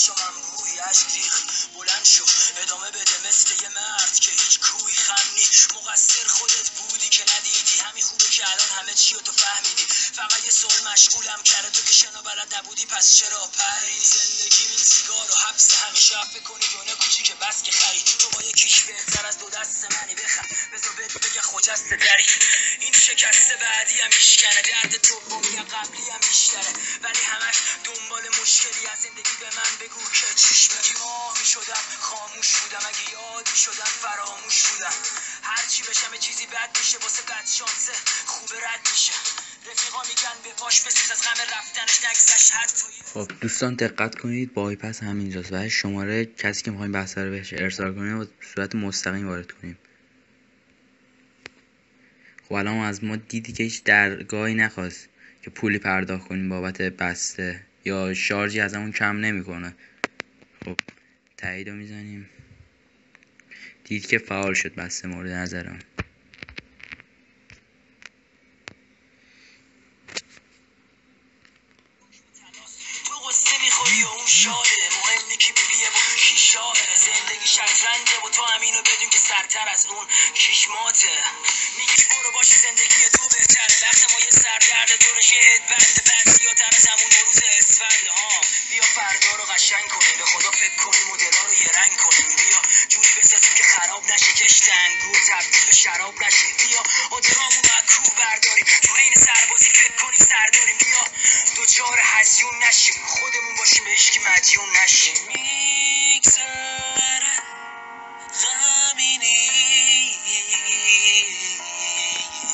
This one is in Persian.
چشم من بوی عشق ریخ بلند شو ادامه بده مثل یه مرد که هیچ کوی خمنی مقصر خودت بودی که ندیدی همین خوبه که الان همه چی رو تو فهمیدی فقط یه سوال مشغولم کرده تو که شنا بلد نبودی پس چرا پری زندگی این سیگار و حبس همیشه فکر کنی دنیا کوچیکه بس که خری تو با یکیش بهتر از دو دست منی بخم بذار بهت بگه خجسته دری این شکسته بعدی هم میشکنه درد دومی یا قبلی هم بیشتره ولی همش دنبال مشکلی از زندگی به من بگو که چیش بگی ماه میشدم خاموش بودم اگه یاد میشدم فراموش بودم هرچی بشم یه چیزی بد میشه واسه بد شانسه خوبه رد میشه رفیقا میگن به پاش بسوز از غم رفتنش نگذشت حتی. خب دوستان دقت کنید بایپس همینجاست و شماره کسی که میخوایم بحث رو بهش ارسال کنیم و صورت مستقیم وارد کنیم. خب الان از ما دیدی که هیچ درگاهی نخواست که پولی پرداخت کنیم بابت بسته یا شارژی از همون کم نمیکنه. خب تایید رو میزنیم. دید که فعال شد بسته مورد نظرم. میخوری و اون شاده مهمی که بیبیه و کی شاهره زندگی شطرنجه و تو همینو بدون که سرتر از اون کیش ماته میگی برو باش زندگی تو بهتره وقت ما یه سردرد دورش یه هدبنده بعضیاتر از همون روز اسفنده ها بیا فردا رو قشنگ کنیم به خدا فکر کنیم مدلا رو یه رنگ کنیم بیا جوری بسازیم که خراب نشه کشت انگور تبدیل به شراب نشه بیا آدرامون رو از کوه برداریم تو این سربازی فکر کنیم سرداریم بیا دوچار هزیون نشیم خودمون باشیم به هیچکی مدیون نشیم